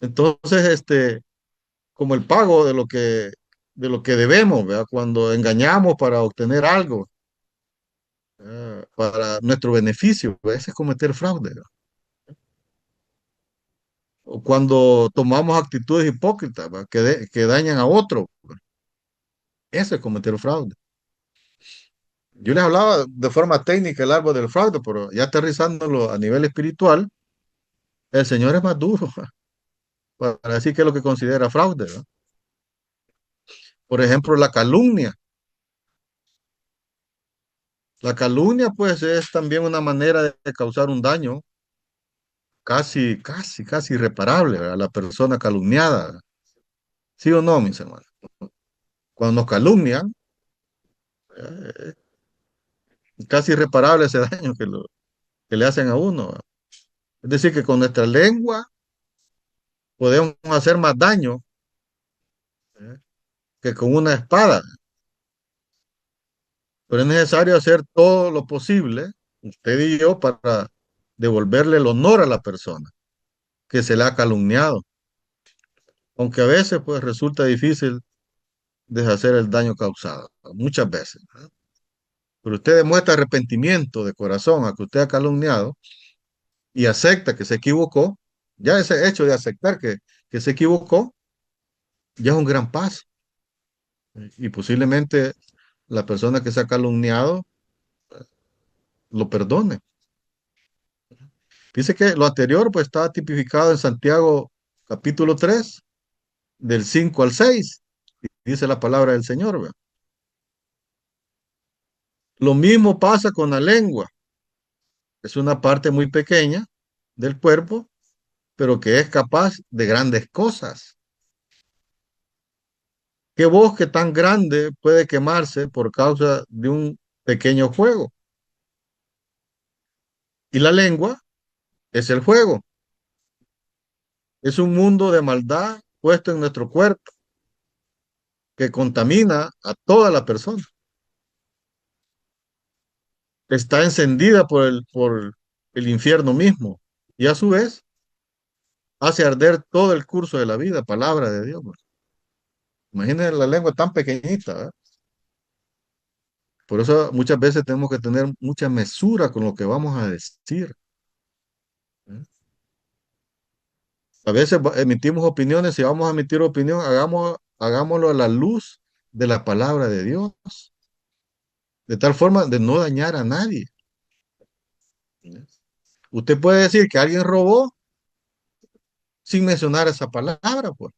Entonces, como el pago de lo que debemos, ¿verdad? Cuando engañamos para obtener algo, para nuestro beneficio, ¿verdad? Ese es cometer fraude, ¿verdad? O cuando tomamos actitudes hipócritas, ¿verdad? Que dañan a otro, ¿verdad? Ese es cometer fraude. Yo les hablaba de forma técnica el árbol del fraude, pero ya aterrizándolo a nivel espiritual, el Señor es más duro para decir qué es lo que considera fraude, ¿verdad? Por ejemplo, la calumnia. La calumnia, pues, es también una manera de causar un daño casi irreparable, ¿verdad? A la persona calumniada, ¿verdad? ¿Sí o no, mis hermanos? Cuando nos calumnian, eh, casi irreparable ese daño que le hacen a uno, ¿verdad? Es decir, que con nuestra lengua podemos hacer más daño, ¿eh? Que con una espada. Pero es necesario hacer todo lo posible, usted y yo, para devolverle el honor a la persona que se le ha calumniado. Aunque a veces, pues, resulta difícil deshacer el daño causado, muchas veces, ¿verdad? Pero usted demuestra arrepentimiento de corazón a que usted ha calumniado y acepta que se equivocó, ya ese hecho de aceptar que se equivocó ya es un gran paso. Y posiblemente la persona que se ha calumniado lo perdone. Dice que lo anterior pues está tipificado en Santiago capítulo 3 del 5 al 6. Dice la palabra del Señor, ¿verdad? Lo mismo pasa con la lengua. Es una parte muy pequeña del cuerpo, pero que es capaz de grandes cosas. ¿Qué bosque tan grande puede quemarse por causa de un pequeño fuego? Y la lengua es el fuego. Es un mundo de maldad puesto en nuestro cuerpo que contamina a toda la persona. Está encendida por el infierno mismo y a su vez hace arder todo el curso de la vida, palabra de Dios, pues. Imagínense la lengua tan pequeñita, ¿verdad? Por eso muchas veces tenemos que tener mucha mesura con lo que vamos a decir, ¿eh? A veces emitimos opiniones, si vamos a emitir opinión, hagámoslo a la luz de la palabra de Dios, de tal forma de no dañar a nadie, ¿eh? Usted puede decir que alguien robó sin mencionar esa palabra, pues.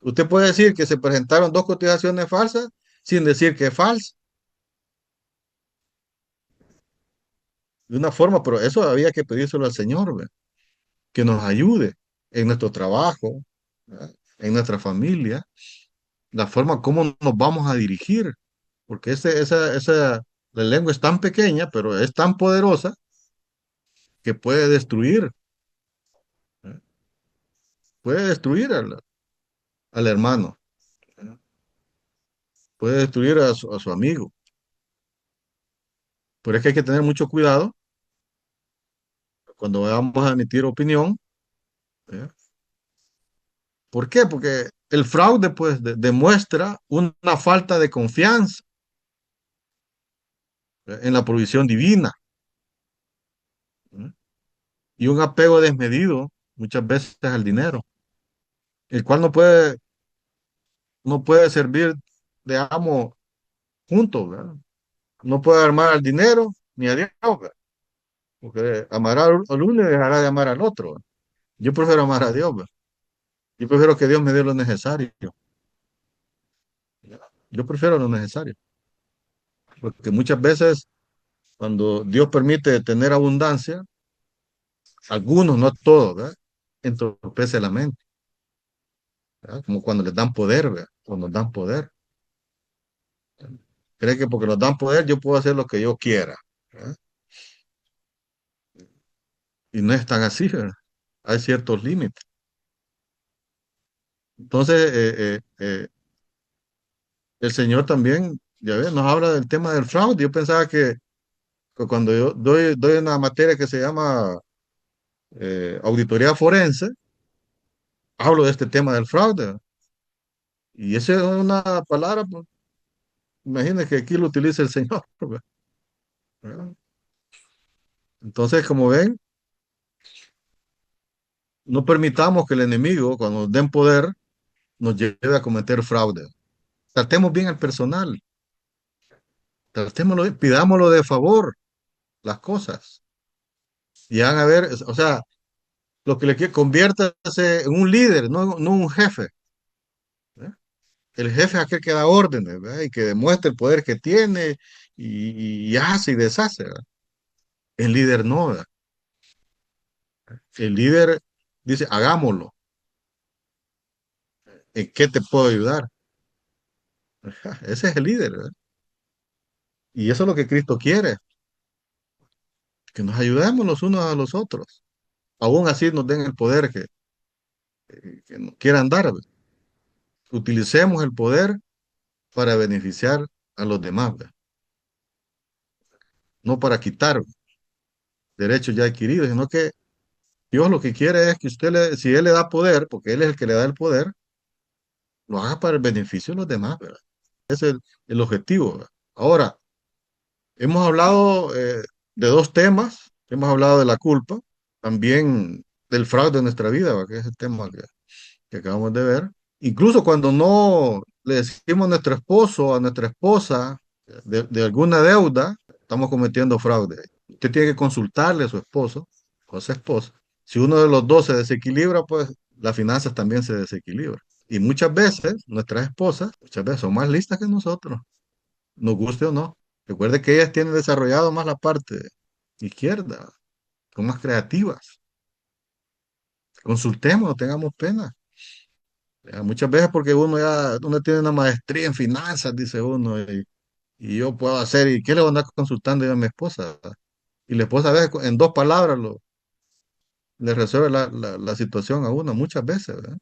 Usted puede decir que se presentaron dos cotizaciones falsas sin decir que es falsa, de una forma, pero eso había que pedírselo al Señor, ¿ve? Que nos ayude en nuestro trabajo, ¿verdad? En nuestra familia, la forma como nos vamos a dirigir, porque la lengua es tan pequeña, pero es tan poderosa que ¿eh? Puede destruir al hermano, ¿eh? Puede destruir a su amigo. Por eso es que hay que tener mucho cuidado cuando vamos a emitir opinión. ¿Eh? ¿Por qué? Porque el fraude, pues, demuestra una falta de confianza, en la provisión divina, ¿eh? Y un apego desmedido muchas veces al dinero, el cual no puede servir de amo juntos, ¿verdad? No puede amar al dinero ni a Dios, ¿verdad? Porque amará al uno y dejará de amar al otro, ¿verdad? Yo prefiero amar a Dios, ¿verdad? Yo prefiero que Dios me dé lo necesario. Yo prefiero lo necesario, porque muchas veces cuando Dios permite tener abundancia, algunos, no todos, ¿verdad? Entorpece la mente, ¿verdad? Como cuando les dan poder, ¿verdad? Cuando nos dan poder. Cree que porque nos dan poder yo puedo hacer lo que yo quiera, ¿verdad? Y no es tan así, ¿verdad? Hay ciertos límites. Entonces, el Señor también, ya ves, nos habla del tema del fraude. Yo pensaba que cuando yo doy una materia que se llama auditoría forense, hablo de este tema del fraude. Y esa es una palabra, pues, imagínese que aquí lo utiliza el Señor, ¿verdad? Entonces, como ven, no permitamos que el enemigo, cuando nos den poder, nos lleve a cometer fraude. Tratemos bien al personal, tratémoslo, pidámoslo de favor, las cosas. Y van a ver, o sea, lo que le quiere, conviértase en un líder, no un jefe, ¿eh? El jefe es aquel que da órdenes, ¿verdad? Y que demuestra el poder que tiene y hace y deshace, ¿verdad? El líder no, ¿verdad? El líder dice, hagámoslo. ¿En qué te puedo ayudar? Ajá, ese es el líder, ¿verdad? Y eso es lo que Cristo quiere, que nos ayudemos los unos a los otros. Aún así nos den el poder que nos quieran dar, ¿verdad? Utilicemos el poder para beneficiar a los demás, ¿verdad? No para quitar derechos ya adquiridos, sino que Dios lo que quiere es que si Él le da poder, porque Él es el que le da el poder, lo haga para el beneficio de los demás, ¿verdad? Ese es el objetivo, ¿verdad? Ahora, hemos hablado de dos temas, hemos hablado de la culpa, también del fraude en nuestra vida, ¿verdad? Que es el tema que acabamos de ver. Incluso cuando no le decimos a nuestro esposo o a nuestra esposa de alguna deuda, estamos cometiendo fraude. Usted tiene que consultarle a su esposo o a su esposa. Si uno de los dos se desequilibra, pues las finanzas también se desequilibran. Y muchas veces nuestras esposas, muchas veces son más listas que nosotros, nos guste o no. Recuerde que ellas tienen desarrollado más la parte izquierda, son más creativas. Consultemos, no tengamos pena. Muchas veces porque uno tiene una maestría en finanzas, dice uno, y yo puedo hacer, ¿y qué le voy a andar consultando yo a mi esposa? Y la esposa a veces en dos palabras le resuelve la situación a uno muchas veces, ¿verdad?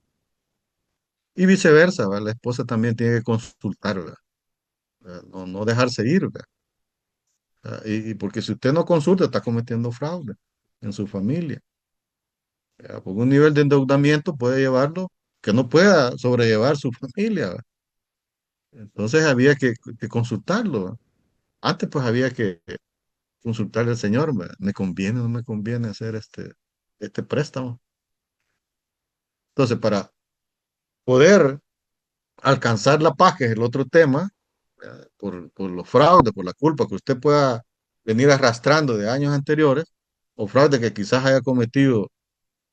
Y viceversa, ¿verdad? La esposa también tiene que consultar, ¿verdad? No dejarse ir, ¿verdad? Y porque si usted no consulta, está cometiendo fraude en su familia, ¿verdad? Porque un nivel de endeudamiento puede llevarlo que no pueda sobrellevar su familia, ¿verdad? Entonces había que consultarlo, ¿verdad? Antes pues había que consultarle al Señor, ¿verdad? ¿Me conviene o no me conviene hacer este préstamo? Entonces, para poder alcanzar la paz, que es el otro tema, por los fraudes, por la culpa que usted pueda venir arrastrando de años anteriores, o fraude que quizás haya cometido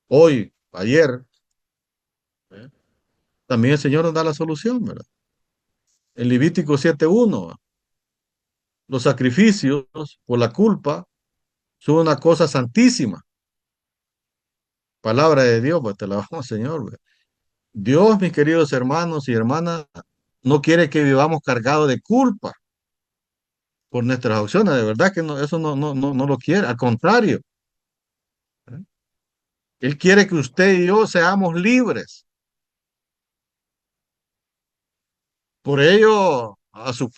hoy, ayer, ¿eh? también el Señor nos da la solución, ¿verdad? En Levítico 7:1, los sacrificios por la culpa son una cosa santísima. Palabra de Dios, pues te la vamos, Señor, ¿verdad? Dios, mis queridos hermanos y hermanas, no quiere que vivamos cargados de culpa por nuestras acciones. De verdad que no, eso no lo quiere. Al contrario, ¿eh? Él quiere que usted y yo seamos libres. Por ello, a su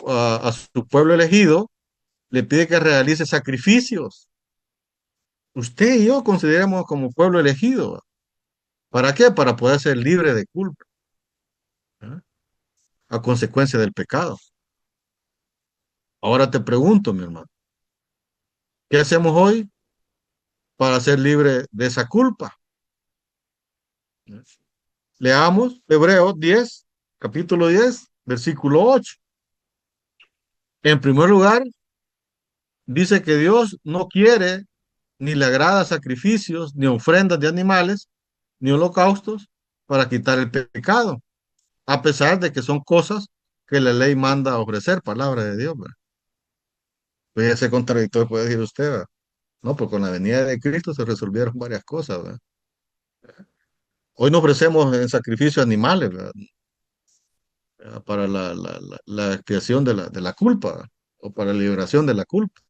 pueblo elegido le pide que realice sacrificios. Usted y yo consideramos como pueblo elegido. ¿Para qué? Para poder ser libre de culpa, ¿eh? A consecuencia del pecado. Ahora te pregunto, mi hermano, ¿qué hacemos hoy para ser libre de esa culpa? Leamos Hebreos 10, capítulo 10, versículo 8. En primer lugar, dice que Dios no quiere ni le agrada sacrificios, ni ofrendas de animales, ni holocaustos para quitar el pecado, a pesar de que son cosas que la ley manda a ofrecer, palabra de Dios, ¿verdad? Puede ser contradictorio, puede decir usted, ¿verdad? No, pues con la venida de Cristo se resolvieron varias cosas, ¿verdad? Hoy no ofrecemos en sacrificio animales, ¿verdad? Para la expiación de la culpa, ¿verdad? O para la liberación de la culpa.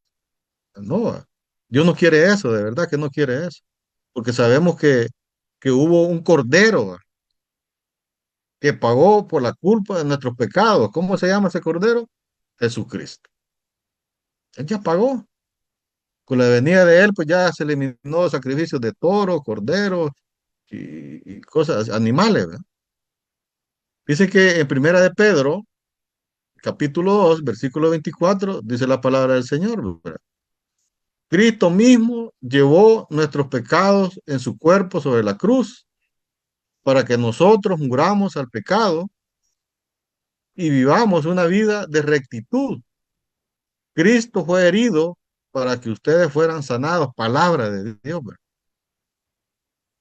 No, ¿verdad? Dios no quiere eso, de verdad que no quiere eso. Porque sabemos que hubo un cordero, ¿verdad?, que pagó por la culpa de nuestros pecados. ¿Cómo se llama ese cordero? Jesucristo. Él ya pagó. Con la venida de él, pues ya se eliminó los sacrificios de toro, cordero y cosas, animales, ¿verdad? Dice que en Primera de Pedro, capítulo 2 versículo 24 dice la palabra del Señor, ¿verdad? Cristo mismo llevó nuestros pecados en su cuerpo sobre la cruz para que nosotros muramos al pecado y vivamos una vida de rectitud. Cristo fue herido para que ustedes fueran sanados, palabra de Dios, ¿verdad?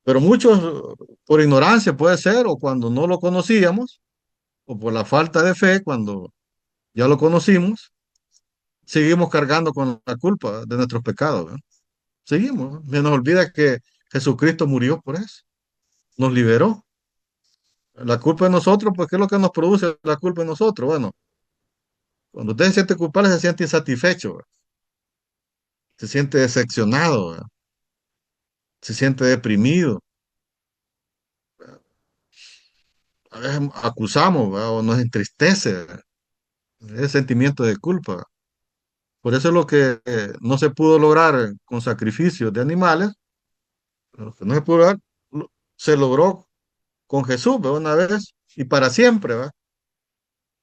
Pero muchos, por ignorancia puede ser, o cuando no lo conocíamos, o por la falta de fe, cuando ya lo conocimos, seguimos cargando con la culpa de nuestros pecados, ¿verdad? Seguimos, ¿no? Se nos olvida que Jesucristo murió por eso, nos liberó. La culpa de nosotros, pues, ¿qué es lo que nos produce la culpa de nosotros? Bueno, cuando usted se siente culpable, se siente insatisfecho, ¿verdad? Se siente decepcionado, ¿verdad? Se siente deprimido. A veces acusamos, ¿verdad?, o nos entristece, ¿verdad?, ese sentimiento de culpa. Por eso es lo que no se pudo lograr con sacrificios de animales, lo que no se pudo lograr, se logró con Jesús, ¿verdad?, una vez y para siempre, ¿verdad?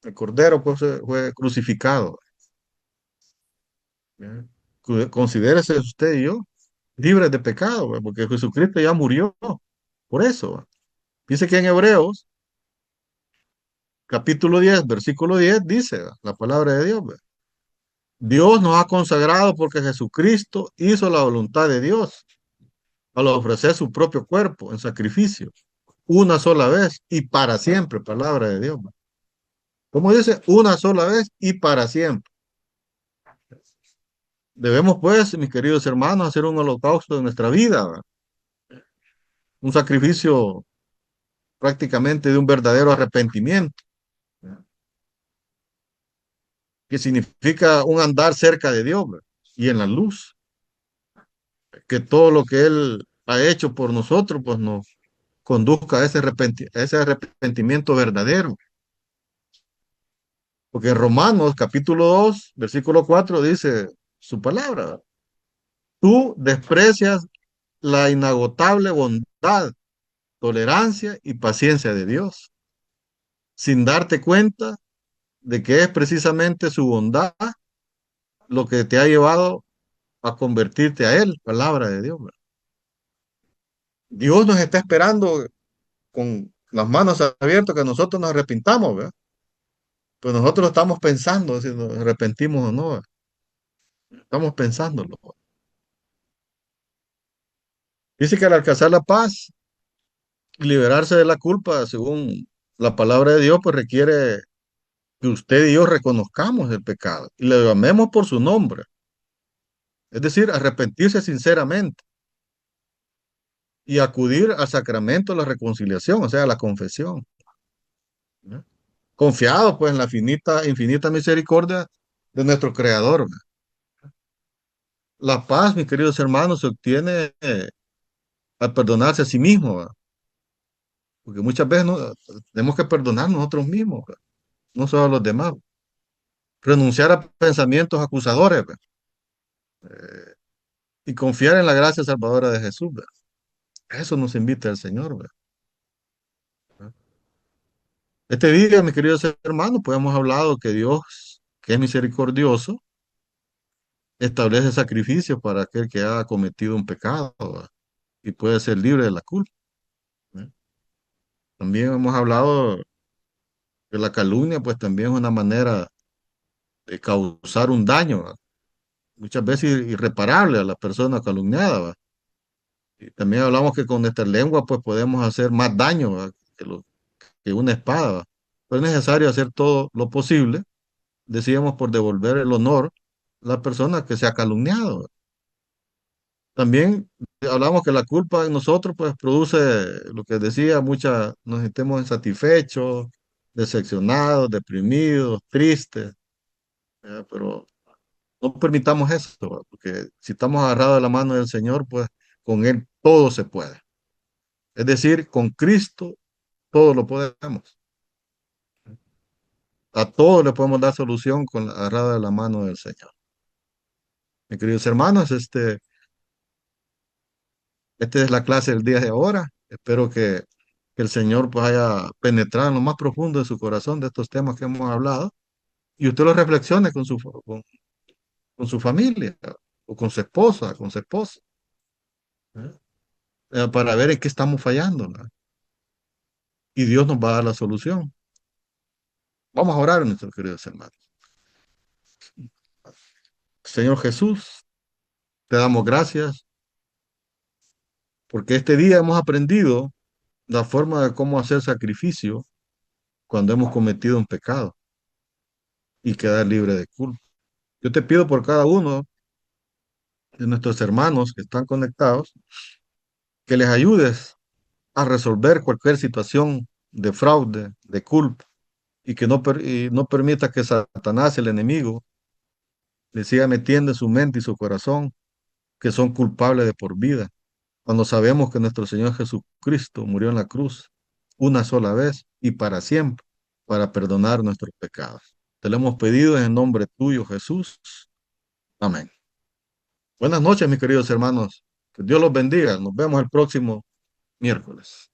El Cordero, pues, fue crucificado. ¿Verdad? Considérese usted y yo libres de pecado, ¿verdad?, porque Jesucristo ya murió por eso, ¿verdad? Dice que en Hebreos, capítulo 10 versículo 10 dice, ¿verdad?, la palabra de Dios, ¿verdad? Dios nos ha consagrado porque Jesucristo hizo la voluntad de Dios al ofrecer su propio cuerpo en sacrificio una sola vez y para siempre, palabra de Dios. Como dice, una sola vez y para siempre. Debemos, pues, mis queridos hermanos, hacer un holocausto en nuestra vida, ¿verdad? Un sacrificio prácticamente de un verdadero arrepentimiento, ¿verdad?, que significa un andar cerca de Dios, ¿verdad?, y en la luz, que todo lo que Él ha hecho por nosotros, pues nos conduzca a a ese arrepentimiento verdadero. Porque en Romanos capítulo 2 versículo 4 dice su palabra: tú desprecias la inagotable bondad, tolerancia y paciencia de Dios, sin darte cuenta de que es precisamente su bondad lo que te ha llevado a convertirte a Él, palabra de Dios, ¿verdad? Dios nos está esperando con las manos abiertas que nosotros nos arrepintamos, ¿verdad? Pero nosotros estamos pensando si nos arrepentimos o no, ¿verdad? Estamos pensándolo. Dice que al alcanzar la paz y liberarse de la culpa, según la palabra de Dios pues requiere que usted y yo reconozcamos el pecado y le llamemos por su nombre. Es decir, arrepentirse sinceramente y acudir al sacramento de la reconciliación, o sea, la confesión, ¿no? Confiado pues en la infinita misericordia de nuestro Creador. La paz, mis queridos hermanos, se obtiene al perdonarse a sí mismo, ¿verdad? Porque muchas veces tenemos que perdonar nosotros mismos, ¿verdad? No solo a los demás. Renunciar a pensamientos acusadores, ¿verdad? Eh, y confiar en la gracia salvadora de Jesús, ¿verdad? Eso nos invita el Señor, ¿verdad? Este día, mis queridos hermanos, pues hemos hablado que Dios, que es misericordioso, establece sacrificios para aquel que ha cometido un pecado, ¿verdad? Y puede ser libre de la culpa, ¿verdad? También hemos hablado que la calumnia, pues también es una manera de causar un daño, ¿verdad? Muchas veces irreparable a la persona calumniada, ¿verdad? Y también hablamos que con nuestra lengua, pues podemos hacer más daño, ¿verdad? Que una espada, ¿verdad? Pero es necesario hacer todo lo posible, decíamos, por devolver el honor a la persona que se ha calumniado, ¿verdad? También hablamos que la culpa en nosotros pues produce lo que decía, nos sentimos insatisfechos, decepcionados, deprimidos, tristes, pero no permitamos eso, ¿verdad? Porque si estamos agarrados de la mano del Señor, pues con Él todo se puede. Es decir, con Cristo todo lo podemos. A todo le podemos dar solución con la agarrada de la mano del Señor. Mis queridos hermanos, esta es la clase del día de ahora. Espero que el Señor pues haya penetrado en lo más profundo de su corazón de estos temas que hemos hablado y usted los reflexione con su familia o con su esposa, con su esposo, ¿eh? Para ver en qué estamos fallando, ¿no? Y Dios nos va a dar la solución. Vamos a orar, nuestros queridos hermanos. Señor Jesús, te damos gracias porque este día hemos aprendido la forma de cómo hacer sacrificio cuando hemos cometido un pecado y quedar libre de culpa. Yo te pido por cada uno de nuestros hermanos que están conectados, que les ayudes a resolver cualquier situación de fraude, de culpa, y que no permita que Satanás, el enemigo, le siga metiendo en su mente y su corazón que son culpables de por vida, cuando sabemos que nuestro Señor Jesucristo murió en la cruz una sola vez y para siempre para perdonar nuestros pecados. Te lo hemos pedido en el nombre tuyo, Jesús. Amén. Buenas noches, mis queridos hermanos. Que Dios los bendiga. Nos vemos el próximo miércoles.